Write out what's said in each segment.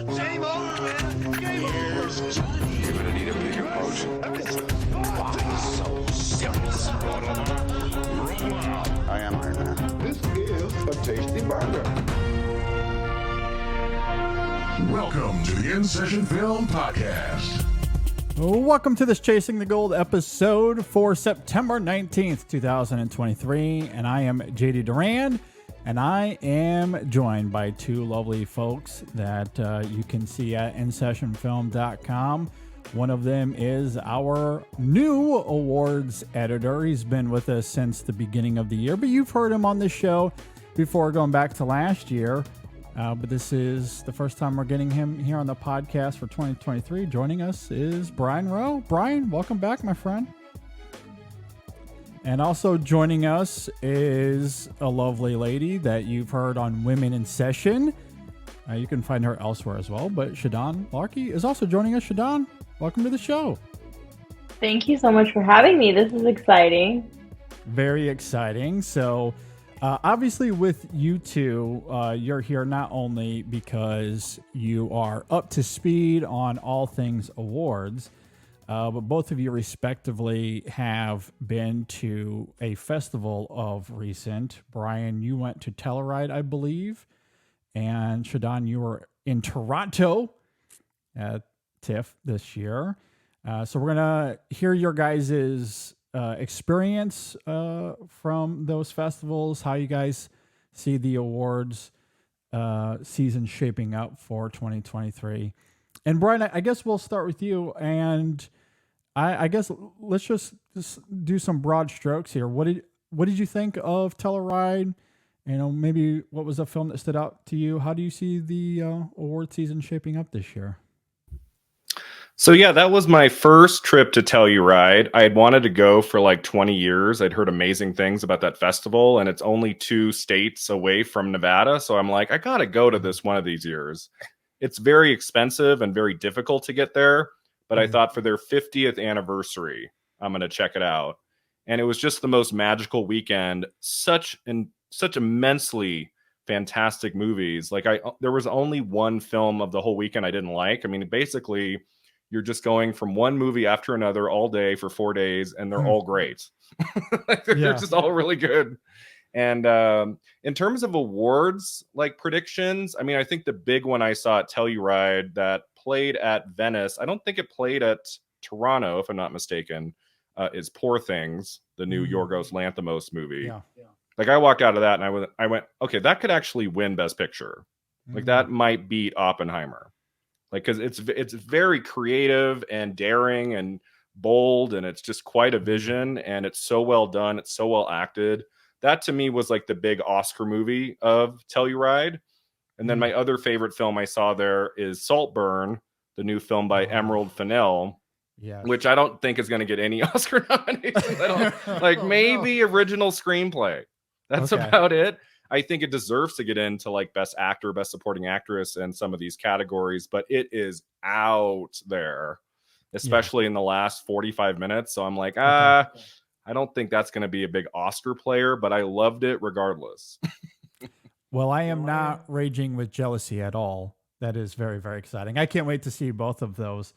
Game over, man. Game over. Johnny. You're gonna need a bigger boat. So serious. I am Iron Man. This is a tasty burger. Welcome to the In Session Film Podcast. Welcome to this Chasing the Gold episode for September 19th, 2023. And I am JD Durand, and I am joined by two lovely folks that you can see at InSessionFilm.com. One of them is our new awards editor. He's been with us since the beginning of the year, but you've heard him on this show before, going back to last year. But this is the first time we're getting him here on the podcast for 2023. Joining us is Brian Rowe. Brian, welcome back, my friend. And also joining us is a lovely lady that you've heard on Women in Session. You can find her elsewhere as well. But Shadan Larki is also joining us. Shadan, welcome to the show. Thank you so much for having me. This is exciting. Very exciting. So obviously with you two, you're here not only because you are up to speed on all things awards, but both of you respectively have been to a festival of recent. Brian, you went to Telluride, I believe, and Shadan, you were in Toronto at TIFF this year. So we're going to hear your guys's experience from those festivals, how you guys see the awards season shaping up for 2023. And Brian, I guess we'll start with you, and I guess let's just do some broad strokes here. What did you think of Telluride? You know, maybe what was a film that stood out to you? How do you see the award season shaping up this year? So yeah, that was my first trip to Telluride. I had wanted to go for like 20 years. I'd heard amazing things about that festival, and it's only 2 states away from Nevada. So I'm like, I got to go to this one of these years. It's very expensive and very difficult to get there. But I thought for their 50th anniversary, I'm going to check it out. And it was just the most magical weekend. Such immensely fantastic movies. Like there was only one film of the whole weekend I didn't like. I mean, basically, you're just going from one movie after another all day for 4 days, and they're all great. They're just all really good. And in terms of awards, like predictions, I mean, I think the big one I saw at Telluride that played at Venice, I don't think it played at Toronto, if I'm not mistaken, is Poor Things, the new Yorgos Lanthimos movie. Yeah. Like I walked out of that and I went, okay, that could actually win Best Picture. Like that might beat Oppenheimer. Like, because it's very creative and daring and bold, and it's just quite a vision, and it's so well done. It's so well acted. That to me was like the big Oscar movie of Telluride. And then my other favorite film I saw there is Saltburn, the new film by Emerald Fennell, which I don't think is going to get any Oscar nominations. Like maybe original screenplay. That's about it. I think it deserves to get into like Best Actor, Best Supporting Actress, and some of these categories, but it is out there, especially in the last 45 minutes. So I'm like, I don't think that's going to be a big Oscar player, but I loved it regardless. Well, I am not raging with jealousy at all. That is very, very exciting. I can't wait to see both of those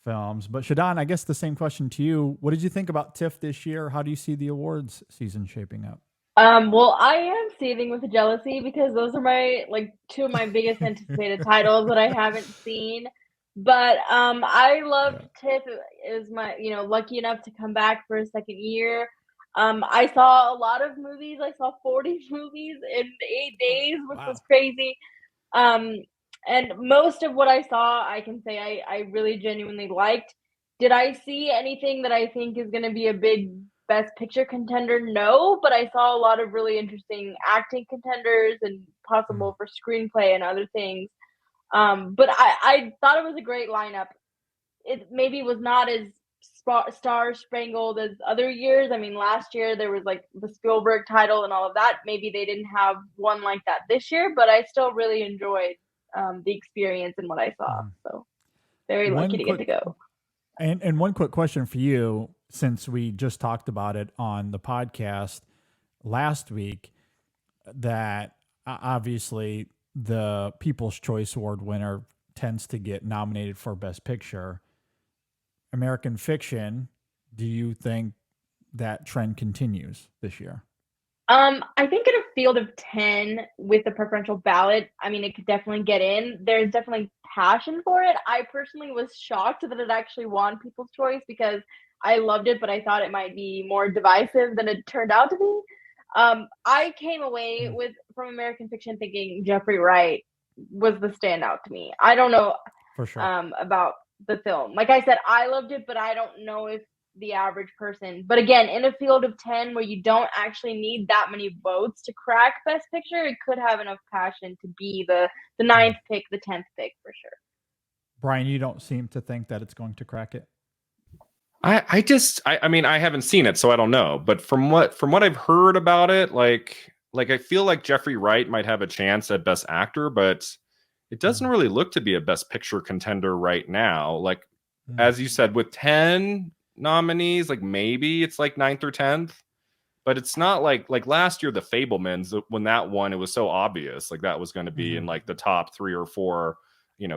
films. But Shadan, I guess the same question to you. What did you think about TIFF this year? How do you see the awards season shaping up? Well, I am seething with jealousy because those are my 2 of my biggest anticipated titles that I haven't seen. But I loved TIFF. It was my, lucky enough to come back for a second year. I saw a lot of movies. I saw 40 movies in 8 days, which was crazy. And most of what I saw, I can say I really genuinely liked. Did I see anything that I think is going to be a big Best Picture contender? No, but I saw a lot of really interesting acting contenders and possible for screenplay and other things. But I thought it was a great lineup. It maybe was not as star-spangled as other years. I mean, last year there was like the Spielberg title and all of that. Maybe they didn't have one like that this year, but I still really enjoyed the experience and what I saw. So very lucky to get to go. And one quick question for you, since we just talked about it on the podcast last week, that obviously the People's Choice Award winner tends to get nominated for Best Picture. American Fiction, do you think that trend continues this year? I think in a field of 10 with a preferential ballot, I mean, it could definitely get in. There's definitely passion for it. I personally was shocked that it actually won People's Choice because I loved it, but I thought it might be more divisive than it turned out to be. I came away from American Fiction thinking Jeffrey Wright was the standout to me. I don't know For sure. about the film. Like I said, I loved it, but I don't know if the average person. But again, in a field of 10 where you don't actually need that many votes to crack Best Picture, it could have enough passion to be the ninth pick, the 10th pick for sure. Brian, you don't seem to think that it's going to crack it. I mean, I haven't seen it, so I don't know. But from what I've heard about it, like I feel like Jeffrey Wright might have a chance at Best Actor, but it doesn't really look to be a Best Picture contender right now. Like as you said, with 10 nominees, like maybe it's like 9th or 10th, but it's not like last year the Fabelmans, when that won, it was so obvious like that was going to be in like the top 3 or 4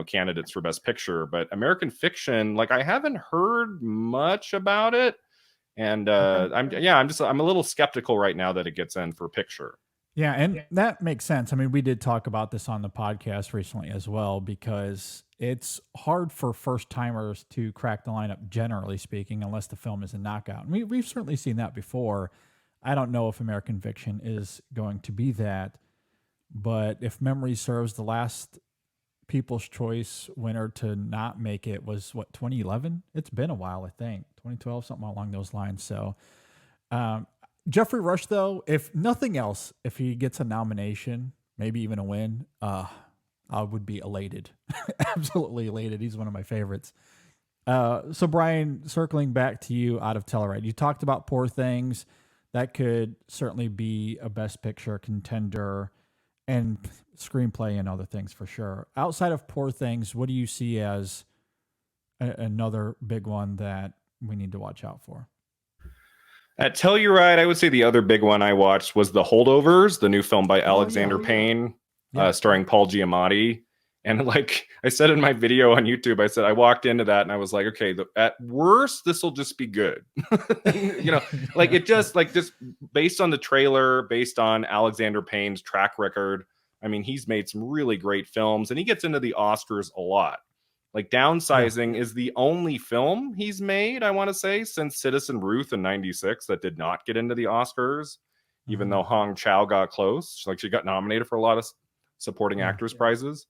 candidates for Best Picture. But American Fiction, like I haven't heard much about it, and I'm a little skeptical right now that it gets in for picture. Yeah, and that makes sense. I mean, we did talk about this on the podcast recently as well, because it's hard for first timers to crack the lineup, generally speaking, unless the film is a knockout. And we've certainly seen that before. I don't know if American Fiction is going to be that, but if memory serves, the last People's Choice winner to not make it was 2011? It's been a while, I think. 2012, something along those lines. So, Jeffrey Rush, though, if nothing else, if he gets a nomination, maybe even a win, I would be elated. Absolutely elated. He's one of my favorites. So, Brian, circling back to you out of Telluride, you talked about Poor Things. That could certainly be a Best Picture contender, and screenplay and other things for sure. Outside of Poor Things, what do you see as another big one that we need to watch out for? At Telluride, I would say the other big one I watched was The Holdovers, the new film by Alexander Payne, starring Paul Giamatti. And like I said in my video on YouTube, I said I walked into that and I was like, okay, at worst, this will just be good. Like it just based on the trailer, based on Alexander Payne's track record. I mean, he's made some really great films and he gets into the Oscars a lot. Like Downsizing is the only film he's made, I want to say, since Citizen Ruth in 96 that did not get into the Oscars, even though Hong Chow got close. Like she got nominated for a lot of supporting actress prizes.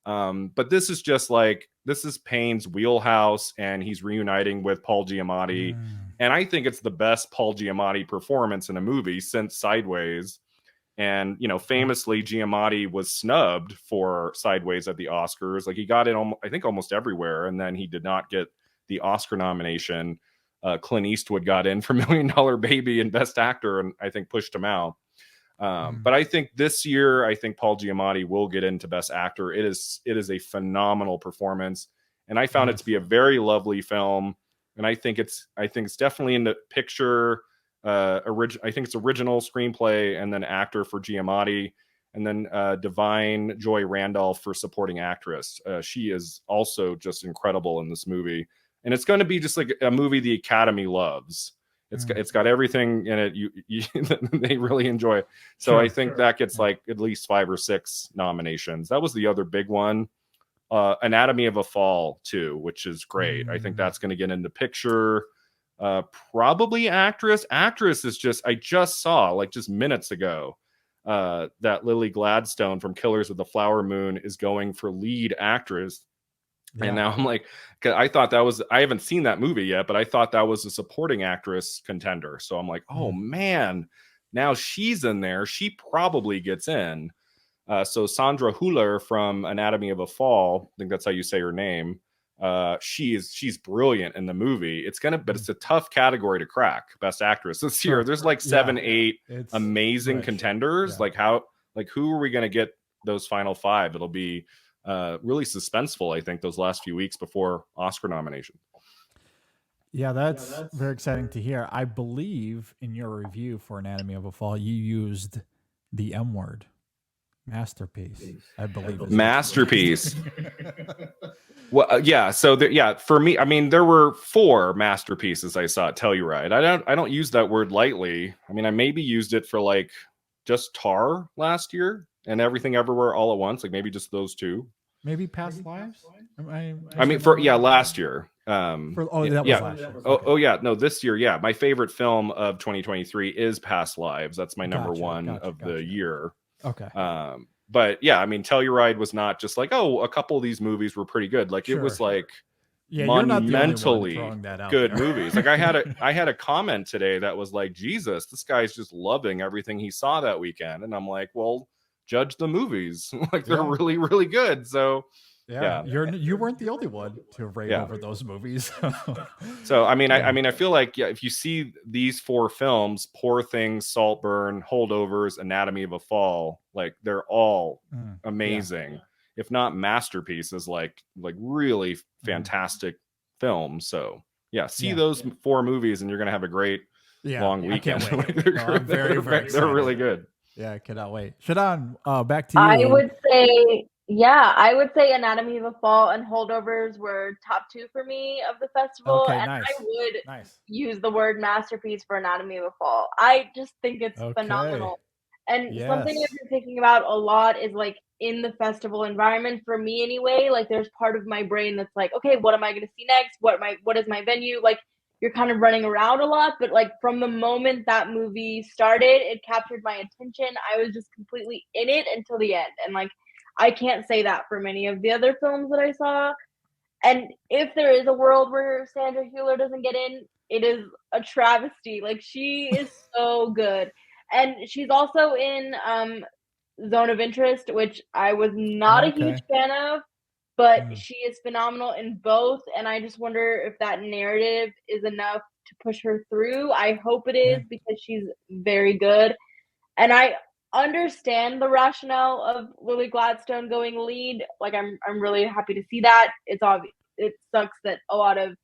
But this is just like, this is Payne's wheelhouse and he's reuniting with Paul Giamatti. And I think it's the best Paul Giamatti performance in a movie since Sideways. And, famously Giamatti was snubbed for Sideways at the Oscars. Like he got in, I think almost everywhere. And then he did not get the Oscar nomination. Clint Eastwood got in for $1 Million Baby and Best Actor, and I think pushed him out. But I think this year, I think Paul Giamatti will get into Best Actor. It is a phenomenal performance, and I found it to be a very lovely film. And I think it's definitely in the picture. I think it's original screenplay and then actor for Giamatti, and then Divine Joy Randolph for supporting actress. She is also just incredible in this movie, and it's going to be just like a movie the Academy loves. It's got everything in it you they really enjoy. So I think that gets like at least 5 or 6 nominations. That was the other big one. Anatomy of a Fall too, which is great. I think that's going to get into picture. Probably actress. Actress is just, I just saw like just minutes ago that Lily Gladstone from Killers of the Flower Moon is going for lead actress. And now I'm like, I thought that was, I haven't seen that movie yet, but I thought that was a supporting actress contender. So I'm like, oh man, now she's in there. She probably gets in. So Sandra Hüller from Anatomy of a Fall, I think that's how you say her name. She's brilliant in the movie. But it's a tough category to crack, Best Actress this year. There's like 7-8 amazing contenders. Like who are we going to get those final 5? It'll be really suspenseful, I think, those last few weeks before Oscar nomination. Yeah, that's very exciting to hear. I believe in your review for Anatomy of a Fall, you used the M word. Masterpiece, I believe. Masterpiece. Well, yeah. So for me, I mean, there were 4 masterpieces I saw at Telluride. I don't use that word lightly. I mean, I maybe used it for like just Tar last year and Everything Everywhere All at Once, like maybe just those 2. Maybe Past Lives. I mean, last year. That was last year. Oh yeah, no, this year, yeah. My favorite film of 2023 is Past Lives. That's my number one of the year. Okay. But yeah, I mean, Telluride was not just like, oh, a couple of these movies were pretty good. Like it was like monumentally good movies. Like I had a comment today that was like, Jesus, this guy's just loving everything he saw that weekend. And I'm like, well, judge the movies. Like they're really, really good. So yeah. You weren't the only one to rave over those movies. So I mean, I feel like if you see these 4 films, Poor Things, Saltburn, Holdovers, Anatomy of a Fall, like they're all amazing, if not masterpieces, like really fantastic films. So see those 4 movies, and you're gonna have a great long weekend. I'm very excited. They're really good. Yeah, I cannot wait. Shadan, back to you. I would say Anatomy of a Fall and Holdovers were top 2 for me of the festival. Okay, and nice. I would use the word masterpiece for Anatomy of a Fall. I just think it's phenomenal. And something I've been thinking about a lot is like in the festival environment, for me anyway, like there's part of my brain that's like, okay, what am I going to see next? What is my venue? Like you're kind of running around a lot, but like from the moment that movie started, it captured my attention. I was just completely in it until the end. And like, I can't say that for many of the other films that I saw. And if there is a world where Sandra Hüller doesn't get in, it is a travesty. Like she is so good. And she's also in Zone of Interest, which I was not a huge fan of, but she is phenomenal in both. And I just wonder if that narrative is enough to push her through. I hope it is because she's very good. And I understand the rationale of Lily Gladstone going lead. Like I'm really happy to see that. It's obvious. It sucks that a lot of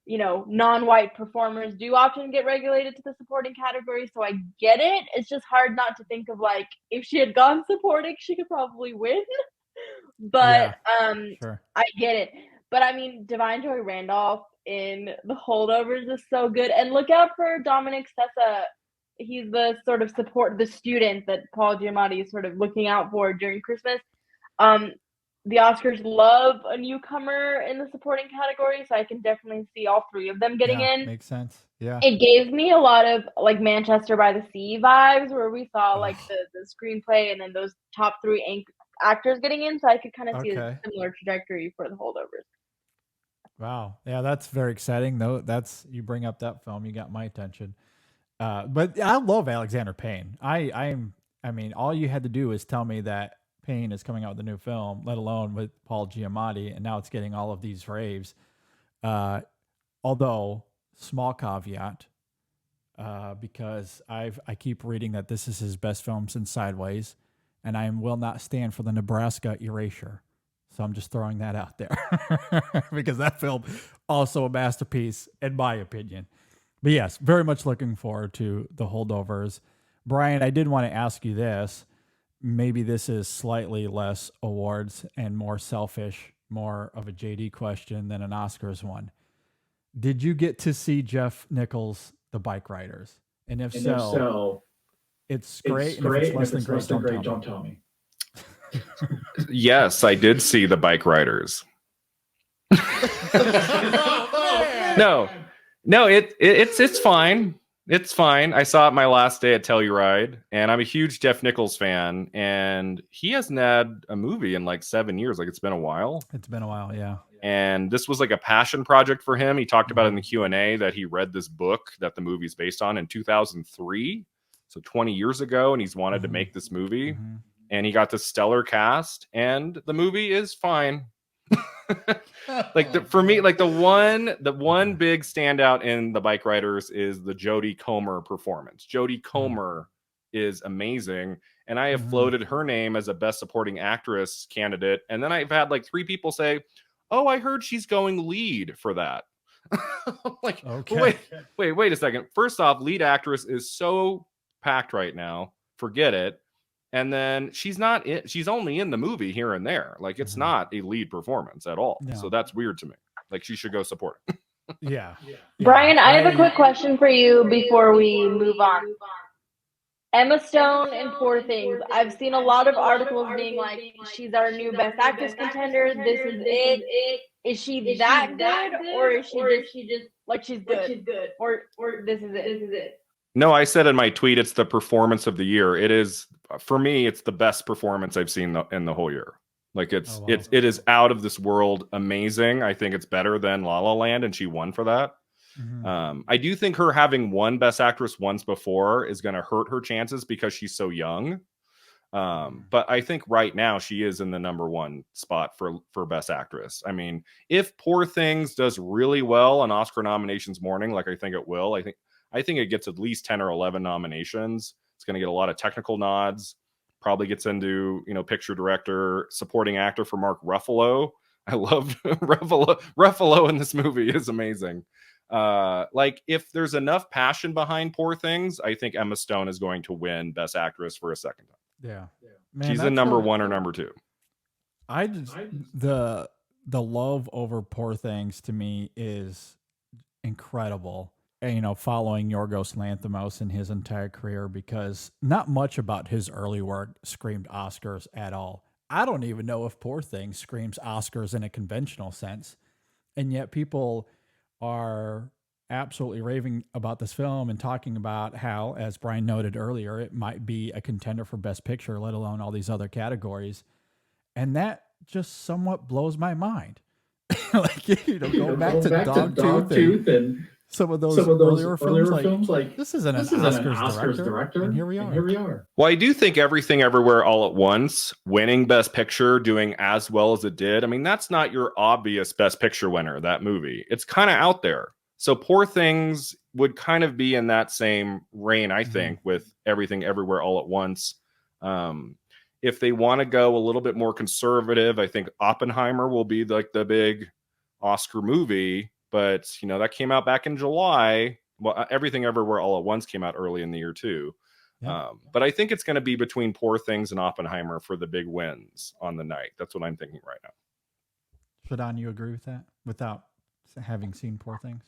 non-white performers do often get regulated to the supporting category, so I get it. It's just hard not to think of like if she had gone supporting, she could probably win. But sure. I get it. But I mean, Divine Joy Randolph in The Holdovers is so good, and look out for Dominic Sessa. He's the sort of the student that Paul Giamatti is sort of looking out for during Christmas. The Oscars love a newcomer in the supporting category, so I can definitely see all 3 of them getting in. Makes sense. Yeah. It gave me a lot of like Manchester by the Sea vibes, where we saw like the screenplay and then those top 3 actors getting in, so I could kind of see a similar trajectory for The Holdovers. Wow. Yeah, that's very exciting. Though you bring up that film, you got my attention. But I love Alexander Payne. I mean, all you had to do is tell me that Payne is coming out with a new film, let alone with Paul Giamatti, and now it's getting all of these raves. Although, small caveat, because I keep reading that this is his best film since Sideways, and I will not stand for the Nebraska erasure. So I'm just throwing that out there because that film also a masterpiece in my opinion. But yes, very much looking forward to The Holdovers. Brian, I did want to ask you this. Maybe this is slightly less awards and more selfish, more of a JD question than an Oscars one. Did you get to see Jeff Nichols' The Bike Riders? And if so, it's great. And if it's less than great, don't tell me. Yes, I did see The Bike Riders. No, it's fine. It's fine. I saw it my last day at Telluride, and I'm a huge Jeff Nichols fan, and he hasn't had a movie in like 7 years. Like it's been a while. It's been a while, yeah. And this was like a passion project for him. He talked about in the Q&A that he read this book that the movie's based on in 2003, so 20 years ago, and he's wanted to make this movie. And he got this stellar cast, and the movie is fine. For me, like the one big standout in The Bike Riders is the Jodie Comer performance. Jodie Comer is amazing, and I have floated her name as a Best Supporting Actress candidate, and then I've had like 3 people say, "Oh, I heard she's going lead for that." Like, okay. Wait a second. First off, lead actress is so packed right now. Forget it. And then she's only in the movie here and there. Like, it's not a lead performance at all. No. So that's weird to me. Like, she should go support it. Yeah. Brian, I have a quick question for you before we move on. Emma Stone in Poor Things. I've seen a lot of articles being like, she's our new Best Actress contender. This is it. Is she that good, or is she just like she's good, or this is it? No, I said in my tweet, it's the performance of the year. It is, for me, it's the best performance I've seen in the whole year. Like, it is out of this world amazing. I think it's better than La La Land, and she won for that. I do think her having won Best Actress once before is going to hurt her chances because she's so young. But I think right now she is in the number one spot for Best Actress. I mean, if Poor Things does really well on Oscar nominations morning, like I think it will, I think it gets at least 10 or 11 nominations. It's going to get a lot of technical nods. Probably gets into, picture director, supporting actor for Mark Ruffalo. I loved Ruffalo in this movie is amazing. Like, if there's enough passion behind Poor Things, I think Emma Stone is going to win Best Actress for a second time. Yeah. Man, she's in number one or number two. The love over Poor Things to me is incredible. And, following Yorgos Lanthimos in his entire career, because not much about his early work screamed Oscars at all. I don't even know if Poor Things screams Oscars in a conventional sense. And yet people are absolutely raving about this film and talking about how, as Brian noted earlier, it might be a contender for Best Picture, let alone all these other categories. And that just somewhat blows my mind. Like, going back to Dogtooth and some of those earlier films, like this isn't an Oscars director, and here we are. Well, I do think Everything Everywhere All at Once, winning Best Picture, doing as well as it did, I mean, that's not your obvious Best Picture winner, that movie. It's kind of out there. So Poor Things would kind of be in that same reign, I think, with Everything Everywhere All at Once. If they want to go a little bit more conservative, I think Oppenheimer will be like the big Oscar movie. But, that came out back in July. Well, Everything Everywhere All at Once came out early in the year, too. Yeah. But I think it's going to be between Poor Things and Oppenheimer for the big wins on the night. That's what I'm thinking right now. Shadan, you agree with that without having seen Poor Things?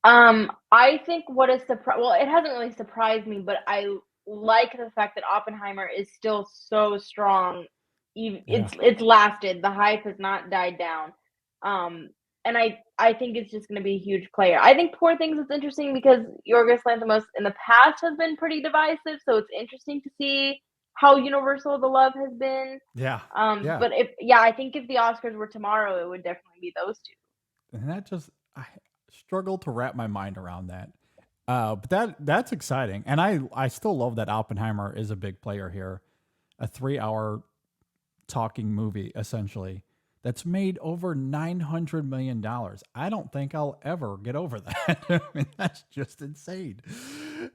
I think what is well, it hasn't really surprised me, but I like the fact that Oppenheimer is still so strong. It's lasted. The hype has not died down. And I think it's just going to be a huge player. I think Poor Things is interesting because Yorgos Lanthimos in the past has been pretty divisive, so it's interesting to see how universal the love has been. Yeah. But I think if the Oscars were tomorrow, it would definitely be those two. And I struggle to wrap my mind around that. But that's exciting. And I still love that Oppenheimer is a big player here. A 3-hour talking movie, essentially, that's made over $900 million. I don't think I'll ever get over that. I mean, that's just insane.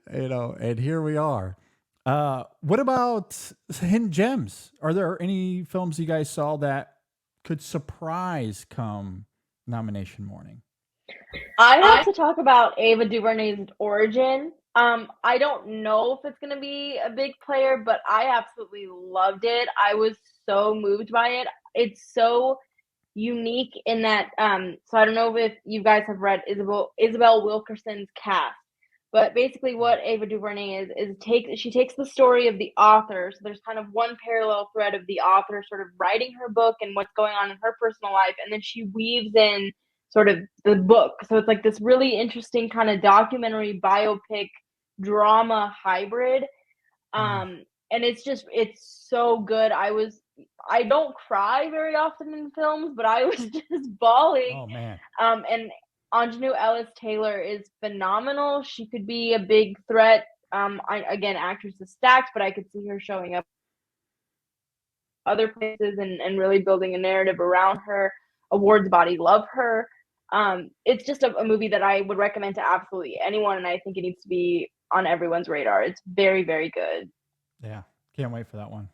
And here we are. What about hidden gems? Are there any films you guys saw that could surprise come nomination morning? I have to talk about Ava DuVernay's Origin. I don't know if it's going to be a big player, but I absolutely loved it. I was so moved by it. It's so unique in that, so I don't know if you guys have read Isabel Wilkerson's cast, but basically what Ava DuVernay is she takes the story of the author. So there's kind of one parallel thread of the author sort of writing her book and what's going on in her personal life, and then she weaves in sort of the book. So it's like this really interesting kind of documentary biopic drama hybrid. And it's so good. I don't cry very often in films, but I was just bawling. Oh man. And Anjanou Ellis-Taylor is phenomenal. She could be a big threat. Again, actress is stacked, but I could see her showing up other places and really building a narrative around her. Awards body love her. It's just a movie that I would recommend to absolutely anyone, and I think it needs to be on everyone's radar. It's very, very good. Yeah, can't wait for that one.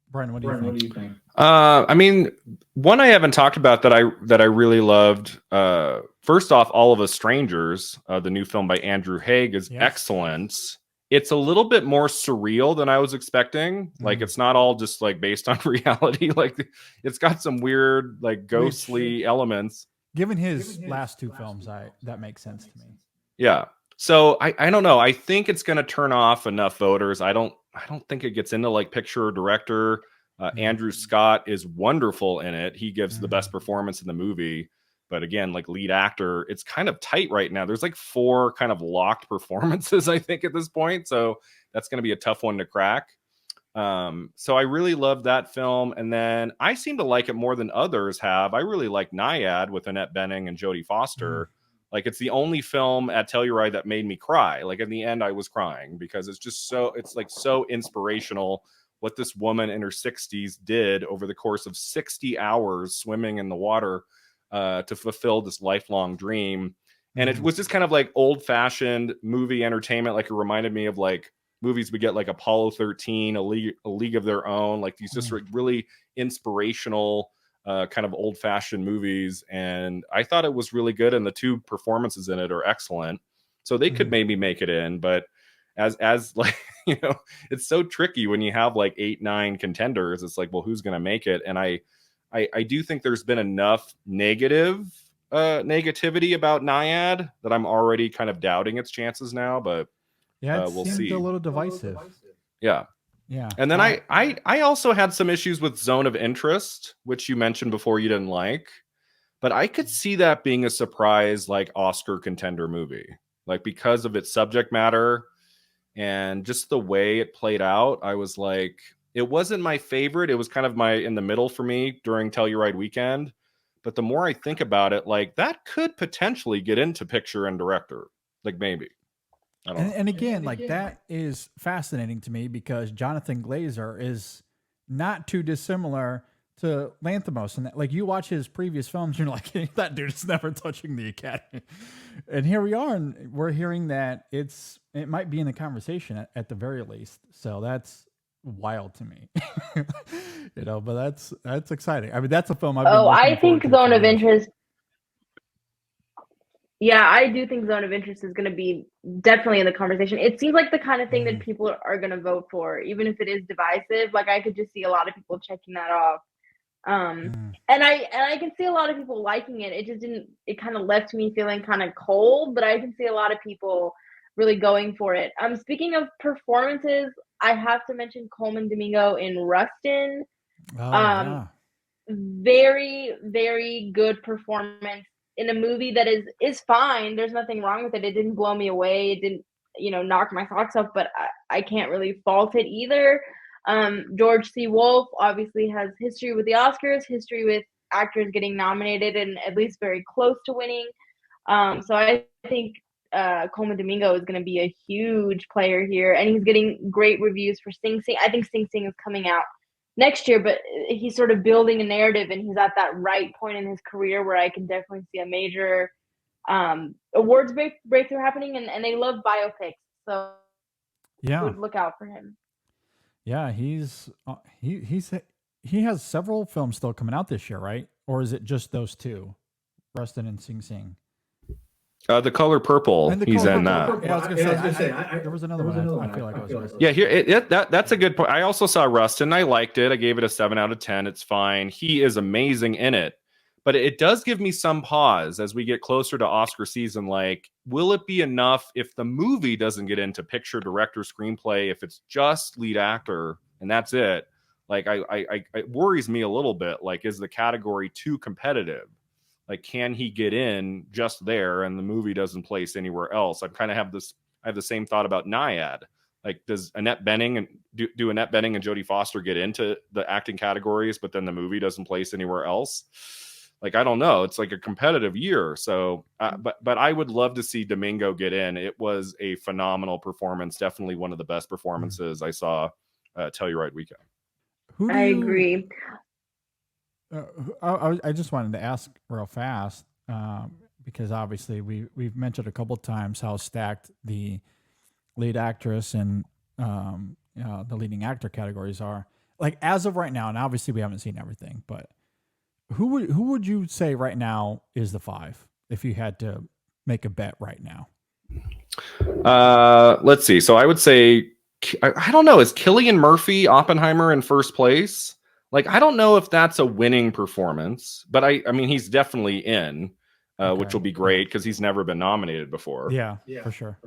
Brian, what do you think? I mean, one I haven't talked about that I really loved. First off, All of Us Strangers, the new film by Andrew Haigh, is excellent. it's a little bit more surreal than I was expecting. Like, it's not all just like based on reality. Like, it's got some weird, like, ghostly elements. Given his last two films, that makes sense to me. Yeah. So I don't know. I think it's going to turn off enough voters. I don't think it gets into like picture or director. Andrew Scott is wonderful in it. He gives the best performance in the movie. But again, like lead actor, it's kind of tight right now. There's like 4 kind of locked performances, I think, at this point. So that's going to be a tough one to crack. So I really love that film. And then I seem to like it more than others have. I really like Naiad with Annette Bening and Jodie Foster. Like, it's the only film at Telluride that made me cry. Like, in the end, I was crying because it's just it's like so inspirational what this woman in her 60s did over the course of 60 hours swimming in the water to fulfill this lifelong dream. And it was just kind of like old fashioned movie entertainment. Like, it reminded me of like movies we get, like Apollo 13, a League of Their Own, like these just really inspirational kind of old fashioned movies. And I thought it was really good. And the 2 performances in it are excellent. So they could maybe make it in, but as like, you know, it's so tricky when you have like 8, 9 contenders. It's like, well, who's going to make it? And I do think there's been enough negativity about Naiad that I'm already kind of doubting its chances now, but we'll see. A little divisive. Yeah. And then I also had some issues with Zone of Interest, which you mentioned before you didn't like, but I could see that being a surprise, like Oscar contender movie, like because of its subject matter and just the way it played out. I was like, it wasn't my favorite. It was kind of in the middle for me during Telluride weekend. But the more I think about it, like that could potentially get into picture and director, like maybe. And again, like that is fascinating to me because Jonathan Glazer is not too dissimilar to Lanthimos. And like you watch his previous films, you're like, hey, that dude is never touching the Academy. And here we are, and we're hearing that it might be in the conversation at the very least. So that's wild to me. You know, but that's exciting. I mean, that's a film I've been I think Zone of Interest. Yeah, I do think Zone of Interest is going to be definitely in the conversation. It seems like the kind of thing that people are going to vote for, even if it is divisive. Like, I could just see a lot of people checking that off. And I can see a lot of people liking it. It just didn't. It kind of left me feeling kind of cold. But I can see a lot of people really going for it. Speaking of performances, I have to mention Coleman Domingo in Rustin. Very, very good performance in a movie that is fine. There's nothing wrong with it. It didn't blow me away. It didn't, knock my socks off, but I can't really fault it either. George C. Wolfe obviously has history with the Oscars, history with actors getting nominated and at least very close to winning. So I think Coleman Domingo is going to be a huge player here, and he's getting great reviews for Sing Sing. I think Sing Sing is coming out next year, but he's sort of building a narrative, and he's at that right point in his career where I can definitely see a major awards breakthrough happening, and they love biopics, so look out for him. Yeah, he has several films still coming out this year, right? Or is it just those 2, Rustin and Sing Sing? The Color Purple, he's in that. Yeah, I was gonna say, there was another one. I feel like I was missing. Yeah, that's a good point. I also saw Rustin. I liked it. I gave it a 7 out of 10. It's fine. He is amazing in it. But it does give me some pause as we get closer to Oscar season. Like, will it be enough if the movie doesn't get into picture, director, screenplay, if it's just lead actor and that's it? Like, it worries me a little bit. Like, is the category too competitive? Like, can he get in just there and the movie doesn't place anywhere else? I have the same thought about Naiad. Like, does Annette Bening and do Annette Bening and Jodie Foster get into the acting categories, but then the movie doesn't place anywhere else? Like, I don't know. It's like a competitive year. So, but I would love to see Domingo get in. It was a phenomenal performance. Definitely one of the best performances I saw Telluride weekend. I agree. I just wanted to ask real fast because obviously we've mentioned a couple of times how stacked the lead actress and the leading actor categories are. Like, as of right now, and obviously we haven't seen everything, but who would you say right now is the 5 if you had to make a bet right now? Let's see. So I would say, I don't know. Is Cillian Murphy Oppenheimer in first place? Like, I don't know if that's a winning performance, but I mean, he's definitely in, which will be great because he's never been nominated before. Yeah, for sure.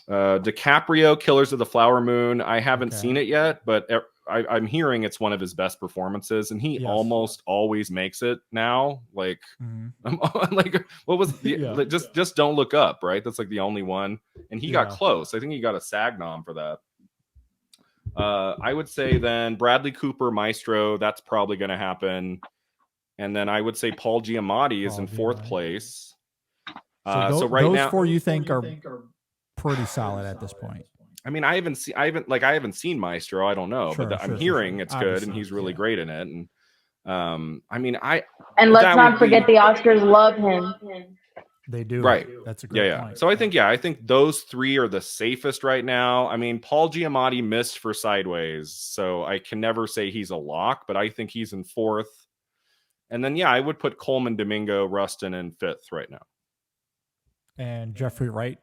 DiCaprio, Killers of the Flower Moon. I haven't seen it yet, but I'm hearing it's one of his best performances, and he almost always makes it now. Like, like what was like, just Don't Look Up, right? That's like the only one, and he got close. I think he got a SAG nom for that. I would say then Bradley Cooper, Maestro. That's probably going to happen, and then I would say Paul Giamatti is in fourth place. So right those now, four you think are pretty solid at this point. I mean, I haven't seen Maestro. I don't know, but I'm hearing it's good, and he's really great in it. And I mean, and let's not forget the Oscars love him. They do, right? That's a great point. So I think those three are the safest right now. I mean, Paul Giamatti missed for Sideways, so I can never say he's a lock, but I think he's in fourth. And then I would put Coleman, Domingo, Rustin in fifth right now. And Jeffrey Wright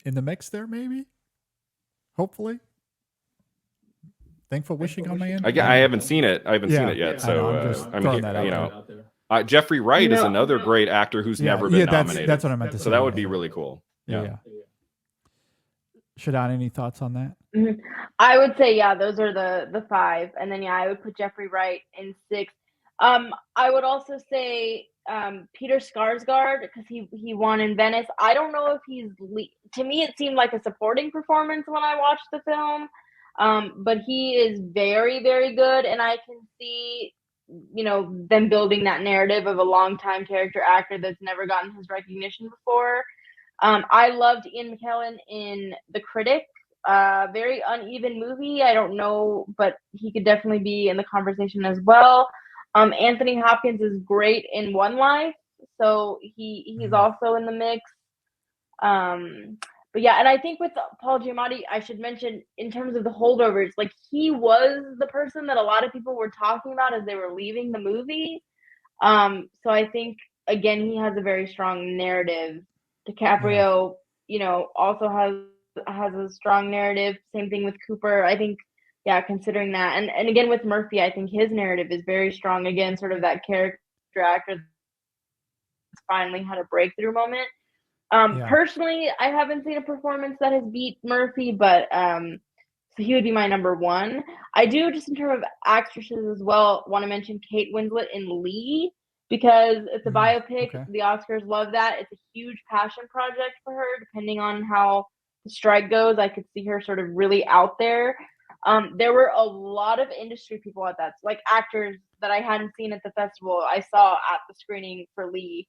in the mix there, maybe. Hopefully. Thankful Wishing on my end. I haven't seen it. I haven't seen it yet. So I'm throwing that out there. Jeffrey Wright is another great actor who's never been nominated. That's what I meant to say. So that would be really cool. Yeah. Shadan, any thoughts on that? Mm-hmm. I would say, those are the five. And then, I would put Jeffrey Wright in sixth. I would also say Peter Skarsgård, because he won in Venice. I don't know if he's to me it seemed like a supporting performance when I watched the film, but he is very, very good, and I can see them building that narrative of a longtime character actor that's never gotten his recognition before. I loved Ian McKellen in The Critic. Very uneven movie. I don't know, but he could definitely be in the conversation as well. Anthony Hopkins is great in One Life, so he's also in the mix. But and I think with Paul Giamatti, I should mention in terms of the holdovers, like he was the person that a lot of people were talking about as they were leaving the movie. So I think again he has a very strong narrative. DiCaprio, also has a strong narrative. Same thing with Cooper. I think. Yeah, considering that. And again, with Murphy, I think his narrative is very strong. Again, sort of that character actor that's finally had a breakthrough moment. Personally, I haven't seen a performance that has beat Murphy, but so he would be my number one. I do, just in terms of actresses as well, want to mention Kate Winslet in Lee, because it's a biopic. Okay. The Oscars love that. It's a huge passion project for her. Depending on how the strike goes, I could see her sort of really out there. There were a lot of industry people at that, like actors that I hadn't seen at the festival. I saw at the screening for Lee.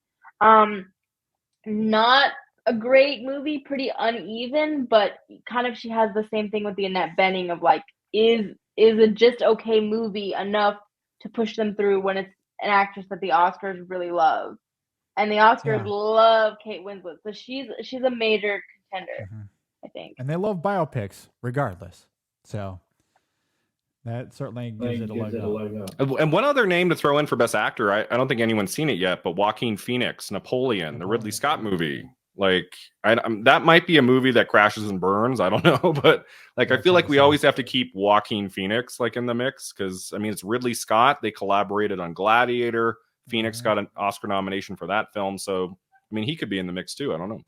Not a great movie, pretty uneven, but kind of she has the same thing with the Annette Bening of like, is a just okay movie enough to push them through when it's an actress that the Oscars really love, and the Oscars love Kate Winslet, so she's a major contender, I think. And they love biopics regardless, so. That certainly gives it a leg up. And one other name to throw in for Best Actor, I don't think anyone's seen it yet, but Joaquin Phoenix, Napoleon, the Ridley Scott movie. Like, that might be a movie that crashes and burns. I don't know, but like, I feel like we always have to keep Joaquin Phoenix like in the mix because I mean it's Ridley Scott. They collaborated on Gladiator. Phoenix got an Oscar nomination for that film, so I mean he could be in the mix too. I don't know.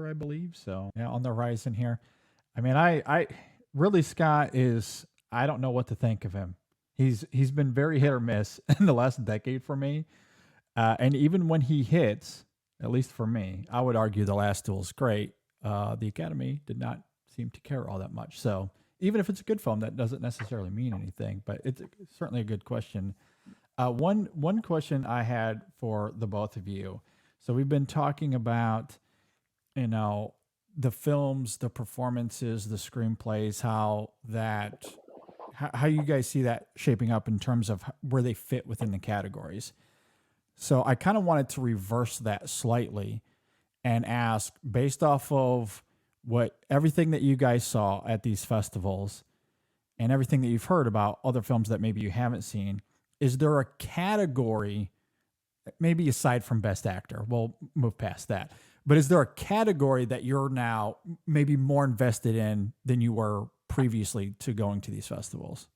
I believe so. Yeah, on the horizon here. I mean, I Ridley Scott is, I don't know what to think of him. He's been very hit or miss in the last decade for me. And even when he hits, at least for me, I would argue The Last Duel is great. The Academy did not seem to care all that much. So even if it's a good film, that doesn't necessarily mean anything, but it's certainly a good question. One question I had for the both of you. So we've been talking about, the films, the performances, the screenplays, how you guys see that shaping up in terms of where they fit within the categories. So I kind of wanted to reverse that slightly and ask, based off of everything that you guys saw at these festivals and everything that you've heard about other films that maybe you haven't seen, is there a category maybe aside from Best Actor, we'll move past that. But is there a category that you're now maybe more invested in than you were previously to going to these festivals?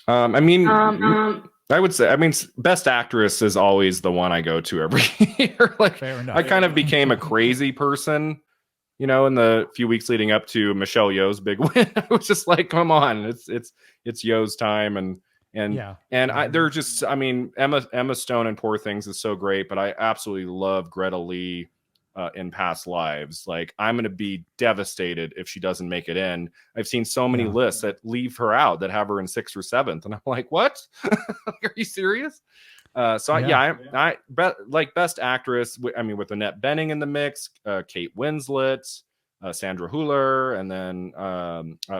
I mean, I would say, Best Actress is always the one I go to every year. Like, Fair enough. I kind of became a crazy person, in the few weeks leading up to Michelle Yeoh's big win. I was just like, come on, it's Yeoh's time, and they're just, Emma Stone in Poor Things is so great, but I absolutely love Greta Lee in Past Lives. Like, I'm going to be devastated if she doesn't make it in. I've seen so many lists that leave her out, that have her in 6th or 7th, and I'm like, what? Are you serious? Best Actress, with Annette Bening in the mix, Kate Winslet, Sandra Hüller, and then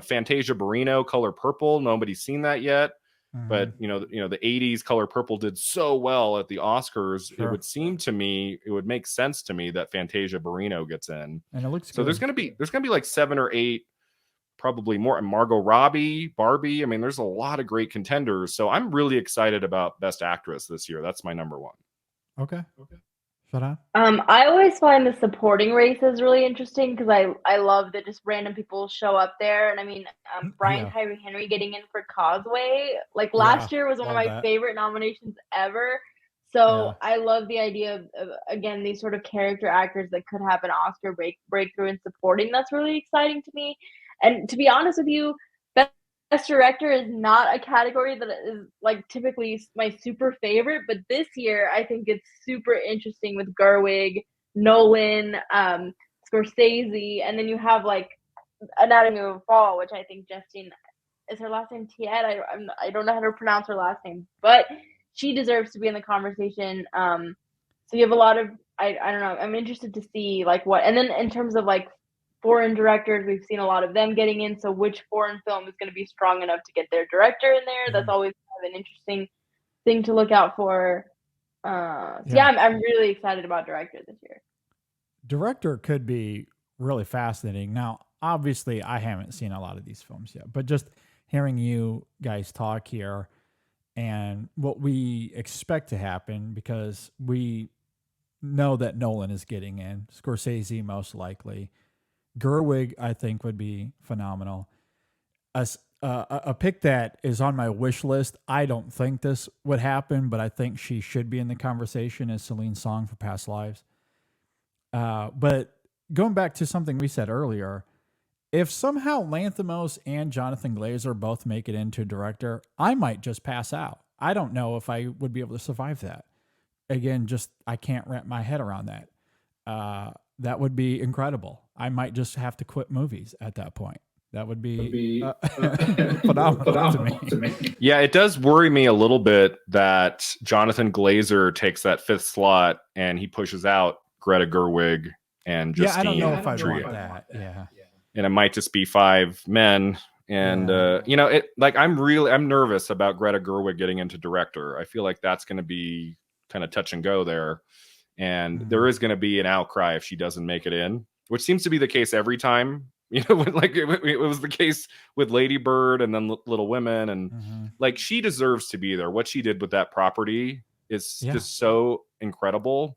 Fantasia Barrino, Color Purple. Nobody's seen that yet. But the 80s Color Purple did so well at the Oscars. Sure. It would seem to me, it would make sense to me that Fantasia Barrino gets in. And it looks so good. There's gonna be like 7 or 8, probably more. And Margot Robbie, Barbie. There's a lot of great contenders. So I'm really excited about Best Actress this year. That's my number one. Okay. Shadan? I always find the supporting races really interesting because I love that just random people show up there. And Brian Tyree Henry getting in for Causeway, like last year was one of my favorite nominations ever. So I love the idea of again, these sort of character actors that could have an Oscar breakthrough in supporting. That's really exciting to me. And to be honest with you, Best Director is not a category that is like typically my super favorite, but this year I think it's super interesting with Gerwig, Nolan, Scorsese, and then you have like Anatomy of a Fall, which I think Justine, is her last name Tiet? I don't know how to pronounce her last name, but she deserves to be in the conversation. So you have a lot of I don't know. I'm interested to see like what, and then in terms of like foreign directors, we've seen a lot of them getting in. So which foreign film is going to be strong enough to get their director in there? That's always kind of an interesting thing to look out for. I'm really excited about director this year. Director could be really fascinating. Now, obviously, I haven't seen a lot of these films yet, but just hearing you guys talk here and what we expect to happen, because we know that Nolan is getting in, Scorsese most likely. Gerwig, I think, would be phenomenal. A pick that is on my wish list, I don't think this would happen, but I think she should be in the conversation, is Celine Song for Past Lives. But going back to something we said earlier, if somehow Lanthimos and Jonathan Glazer both make it into director, I might just pass out. I don't know if I would be able to survive that. Again, I can't wrap my head around that. That would be incredible. I might just have to quit movies at that point. That would be phenomenal to me. Yeah, it does worry me a little bit that Jonathan Glazer takes that 5th slot and he pushes out Greta Gerwig and Justine. I don't know if I'd Triet. want that. Yeah. And it might just be 5 men. And I'm nervous about Greta Gerwig getting into director. I feel like that's going to be kind of touch and go there. And there is going to be an outcry if she doesn't make it in, which seems to be the case every time. It was the case with Lady Bird and then Little Women, and like, she deserves to be there. What she did with that property is just so incredible.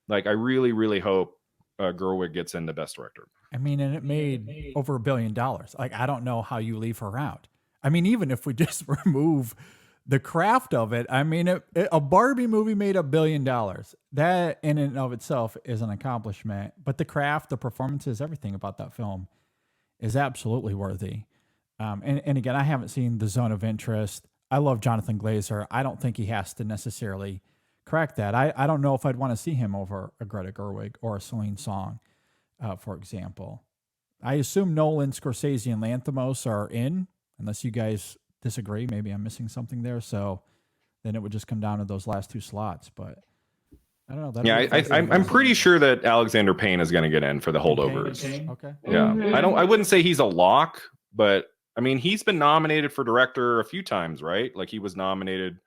Like, I really, really hope Gerwig gets into Best Director. And it made over $1 billion. Like, I don't know how you leave her out. Even if we just remove the craft of it, a Barbie movie made $1 billion. That in and of itself is an accomplishment. But the craft, the performances, everything about that film is absolutely worthy. And again, I haven't seen The Zone of Interest. I love Jonathan Glazer. I don't think he has to necessarily crack that. I don't know if I'd want to see him over a Greta Gerwig or a Celine Song, for example. I assume Nolan, Scorsese, and Lanthimos are in, unless you guys disagree. Maybe I'm missing something there. So then it would just come down to those last 2 slots. But I don't know. I'm pretty sure that Alexander Payne is going to get in for the holdovers. Okay. Yeah. I wouldn't say he's a lock, but he's been nominated for director a few times, right? Like, he was nominated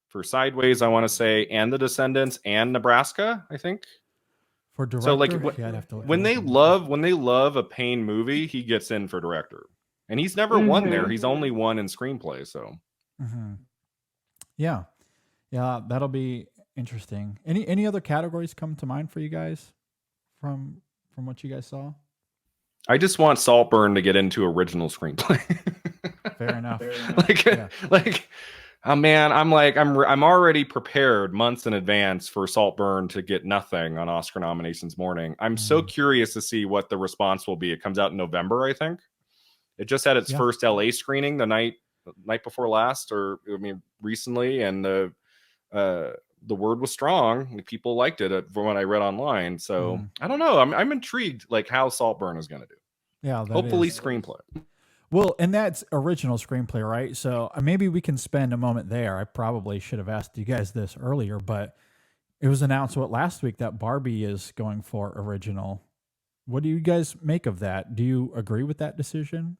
for Sideways, I want to say, and The Descendants and Nebraska, I think. For director, so like when they love a Payne movie, he gets in for director. And he's never won there. He's only won in screenplay. So, yeah, that'll be Interesting. Any other categories come to mind for you guys from what you guys saw? I just want Saltburn to get into original screenplay. Fair enough. Like, oh man, I'm already prepared months in advance for Saltburn to get nothing on Oscar nominations morning. I'm so curious to see what the response will be. It comes out in November, I think. It just had its first LA screening the night before last, or I mean recently, and the word was strong. People liked it from what I read online. So I don't know. I'm intrigued, like how Saltburn is going to do. Yeah, hopefully screenplay. Well, and that's original screenplay, right? So maybe we can spend a moment there. I probably should have asked you guys this earlier, but it was announced last week that Barbie is going for original. What do you guys make of that? Do you agree with that decision?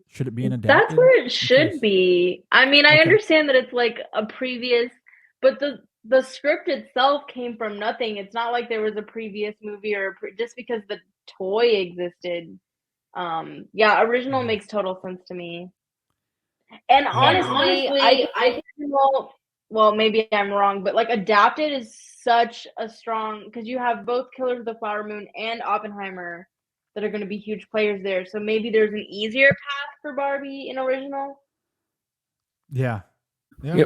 Should it be an adapted? That's where it should be. I mean, I understand that it's like a previous, but the script itself came from nothing. It's not like there was a previous movie or just because the toy existed. Original makes total sense to me. And honestly, I think, well, maybe I'm wrong, but like adapted is such a strong, because you have both Killers of the Flower Moon and Oppenheimer that are going to be huge players there. So maybe there's an easier path for Barbie in original. Yeah.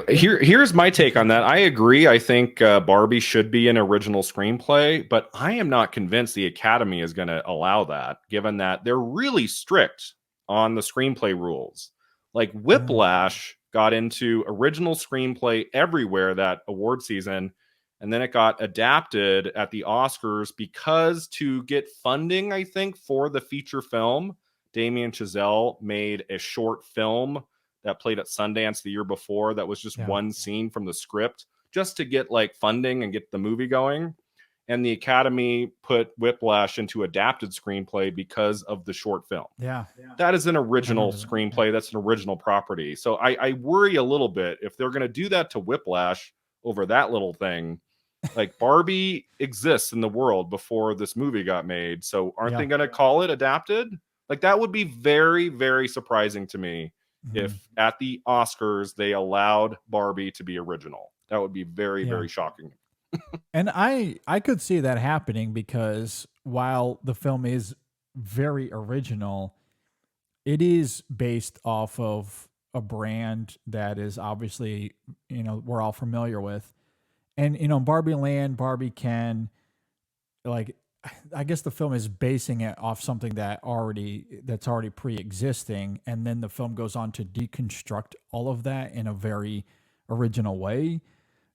Here's my take on that. I agree. I think Barbie should be an original screenplay, but I am not convinced the Academy is going to allow that, given that they're really strict on the screenplay rules. Like Whiplash got into original screenplay everywhere that award season, and then it got adapted at the Oscars because to get funding, I think, for the feature film, Damien Chazelle made a short film that played at Sundance the year before that was just one scene from the script just to get like funding and get the movie going. And the Academy put Whiplash into adapted screenplay because of the short film. That is an original screenplay. That's an original property. So I worry a little bit if they're going to do that to Whiplash over that little thing. Like Barbie exists in the world before this movie got made. So aren't they going to call it adapted? Like that would be very, very surprising to me if at the Oscars they allowed Barbie to be original. That would be very, very shocking. And I could see that happening because while the film is very original, it is based off of a brand that is obviously, we're all familiar with. And, Barbie Land, Barbie Ken, like, I guess the film is basing it off something that's already pre-existing. And then the film goes on to deconstruct all of that in a very original way.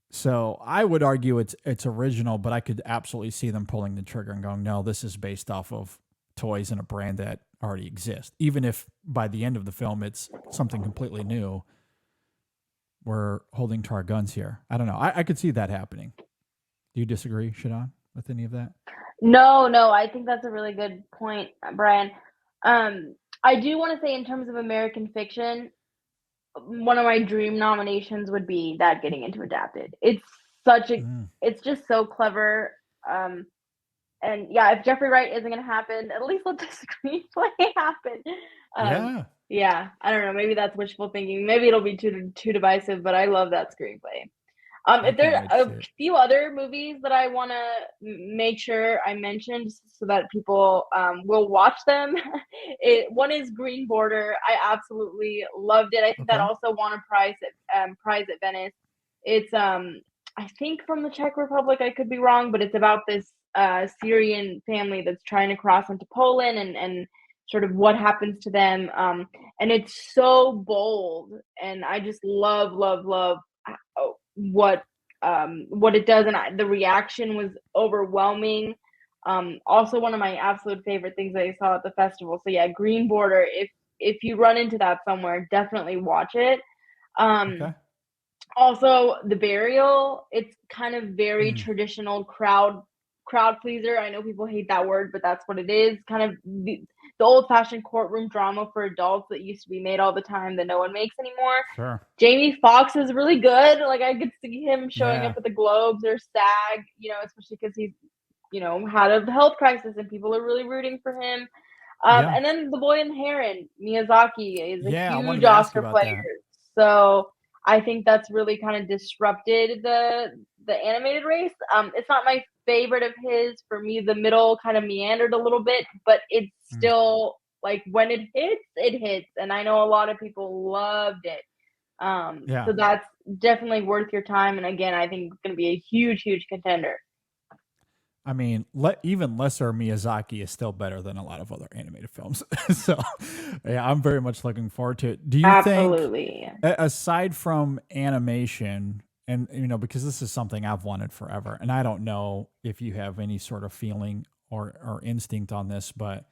So I would argue it's original, but I could absolutely see them pulling the trigger and going, no, this is based off of toys and a brand that already exists. Even if by the end of the film, it's something completely new. We're holding to our guns here. I don't know. I could see that happening. Do you disagree, Shadan, with any of that? No, I think that's a really good point, Brian. I do want to say in terms of American fiction, one of my dream nominations would be that getting into adapted. It's it's just so clever. And if Jeffrey Wright isn't going to happen, at least let the screenplay happen. I don't know. Maybe that's wishful thinking. Maybe it'll be too divisive, but I love that screenplay. If there are a few other movies that I want to make sure I mentioned so that people will watch them. One is Green Border. I absolutely loved it. I think that also won a prize at Venice. It's I think from the Czech Republic. I could be wrong, but it's about this Syrian family that's trying to cross into Poland and sort of what happens to them. And it's so bold, and I just love what it does, and the reaction was overwhelming. Also one of my absolute favorite things that I saw at the festival. So yeah, Green Border, if you run into that somewhere, definitely watch it. Also The Burial, it's kind of very traditional crowd pleaser. I know people hate that word, but that's what it is. Kind of the old-fashioned courtroom drama for adults that used to be made all the time that no one makes anymore. Sure. Jamie Foxx is really good. Like I could see him showing up at the Globes or SAG, especially because he's, had a health crisis and people are really rooting for him. And then The Boy and the Heron, Miyazaki is a huge Oscar player. So I think that's really kind of disrupted the the animated race. It's not my favorite of his. For me, the middle kind of meandered a little bit, but it's still like when it hits, and I know a lot of people loved it. So that's definitely worth your time. And again, I think it's going to be a huge, huge contender. I mean, even lesser Miyazaki is still better than a lot of other animated films. So, yeah, I'm very much looking forward to it. Do you think, aside from animation, and because this is something I've wanted forever, and I don't know if you have any sort of feeling or instinct on this, but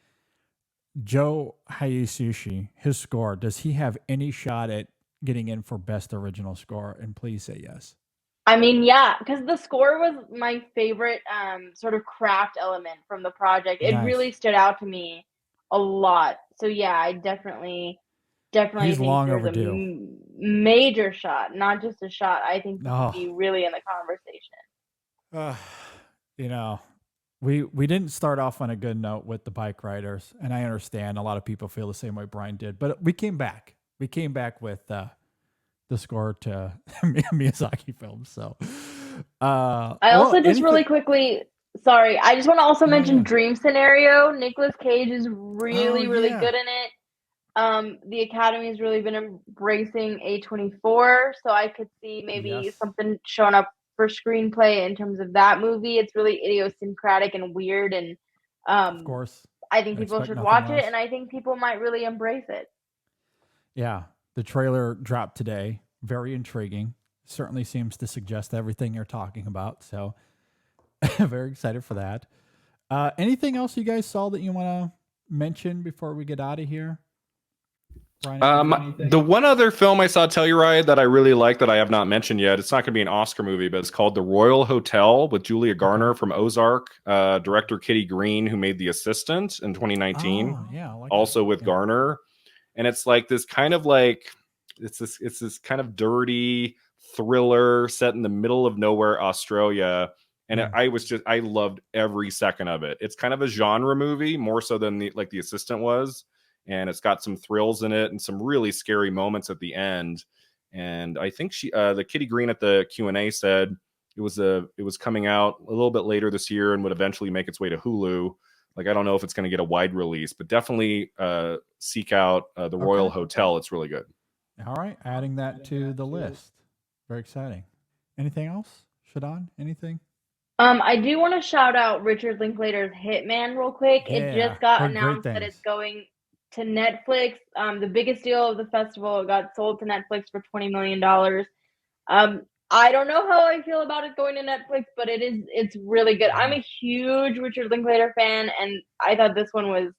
Joe Hayasushi, his score, does he have any shot at getting in for best original score? And please say yes. I mean, yeah, because the score was my favorite sort of craft element from the project. It really stood out to me a lot. So yeah, I definitely think there's overdue. a major shot, not just a shot. I think he could be really in the conversation. We didn't start off on a good note with the bike riders, and I understand a lot of people feel the same way Brian did, but we came back. We came back with the score to Miyazaki films. So, I also really quickly, sorry, I just want to also mention Dream Scenario. Nicolas Cage is really good in it. The Academy has really been embracing A24, so I could see maybe something showing up for screenplay in terms of that movie. It's really idiosyncratic and weird, and of course, I think people should watch it, and I think people might really embrace it. Yeah. The trailer dropped today. Very intriguing. Certainly seems to suggest everything you're talking about. So very excited for that. Anything else you guys saw that you want to mention before we get out of here? Brian, the one other film I saw, Telluride, that I really like that I have not mentioned yet, it's not going to be an Oscar movie, but it's called The Royal Hotel with Julia Garner from Ozark, director Kitty Green, who made The Assistant in 2019. Also with Garner. And it's like this kind of like, it's this kind of dirty thriller set in the middle of nowhere, Australia. And I loved every second of it. It's kind of a genre movie, more so than The Assistant was. And it's got some thrills in it and some really scary moments at the end. And I think the Kitty Green at the Q&A said it was coming out a little bit later this year and would eventually make its way to Hulu. Like, I don't know if it's going to get a wide release, but definitely seek out The Royal Hotel. It's really good. All right. Adding that to the list. Very exciting. Anything else? Shadan, anything? I do want to shout out Richard Linklater's Hitman real quick. It just got announced that it's going to Netflix. The biggest deal of the festival. It got sold to Netflix for $20 million. I don't know how I feel about it going to Netflix, but it's really good. I'm a huge Richard Linklater fan, and I thought this one was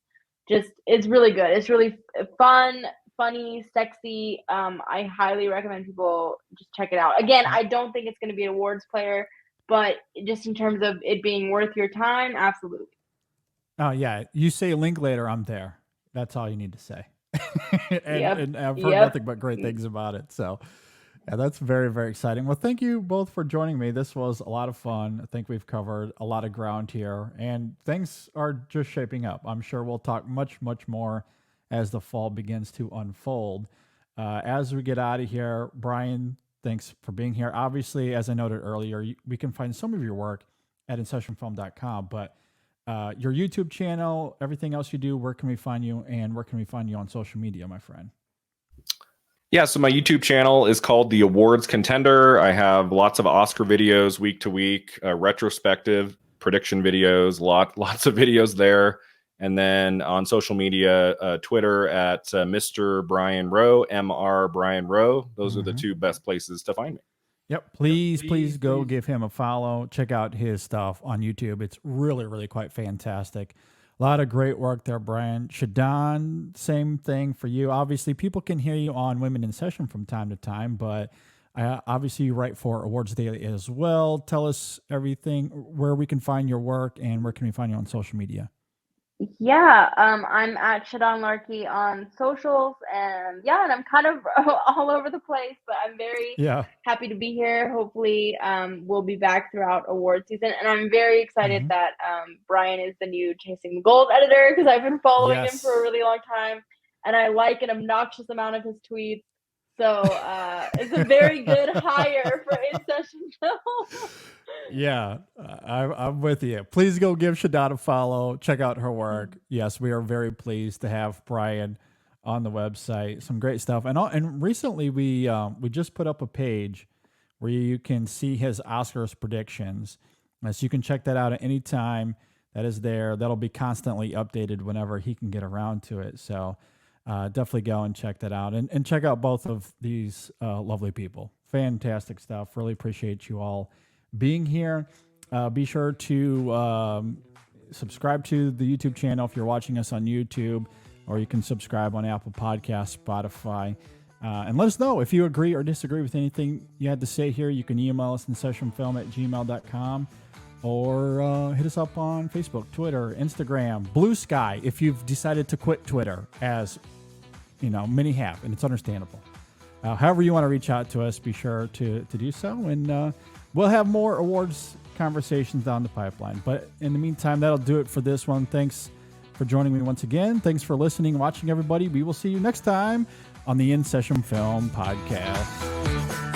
it's really good. It's really fun, funny, sexy. I highly recommend people just check it out. Again, I don't think it's going to be an awards player, but just in terms of it being worth your time, absolutely. Oh yeah, you say Linklater, I'm there. That's all you need to say. and I've heard nothing but great things about it. So yeah, that's very, very exciting. Well, thank you both for joining me. This was a lot of fun. I think we've covered a lot of ground here, and things are just shaping up. I'm sure we'll talk much, much more as the fall begins to unfold. As we get out of here, Brian, thanks for being here. Obviously, as I noted earlier, we can find some of your work at InSessionFilm.com, but your YouTube channel, everything else you do, where can we find you, and where can we find you on social media, my friend? Yeah, so my YouTube channel is called The Awards Contender. I have lots of Oscar videos week to week, retrospective prediction videos, lots of videos there. And then on social media, Twitter at Mr. Brian Rowe, Mr. Brian Rowe. Those are the two best places to find me. Yep. Please go give him a follow. Check out his stuff on YouTube. It's really, really quite fantastic. A lot of great work there, Brian. Shadan, same thing for you. Obviously, people can hear you on Women in Session from time to time, but obviously you write for Awards Daily as well. Tell us everything, where we can find your work, and where can we find you on social media? Yeah, I'm at Shadan Larki on socials, and I'm kind of all over the place, but I'm very happy to be here. Hopefully, we'll be back throughout award season, and I'm very excited that Brian is the new Chasing the Gold editor, because I've been following him for a really long time, and I like an obnoxious amount of his tweets. So it's a very good hire for in-session film. Yeah, I'm with you. Please go give Shadan a follow. Check out her work. Yes, we are very pleased to have Brian on the website. Some great stuff. And recently we just put up a page where you can see his Oscars predictions. So you can check that out at any time. That is there. That'll be constantly updated whenever he can get around to it. So definitely go and check that out. And check out both of these lovely people. Fantastic stuff. Really appreciate you all being here. Be sure to subscribe to the YouTube channel if you're watching us on YouTube, or you can subscribe on Apple Podcasts, Spotify. And let us know if you agree or disagree with anything you had to say here. You can email us insessionfilm@gmail.com, or hit us up on Facebook, Twitter, Instagram, Blue Sky if you've decided to quit Twitter, as many have, and it's understandable. However you want to reach out to us, be sure to do so, and we'll have more awards conversations down the pipeline. But in the meantime, that'll do it for this one. Thanks for joining me once again. Thanks for listening, watching, everybody. We will see you next time on the In Session Film Podcast.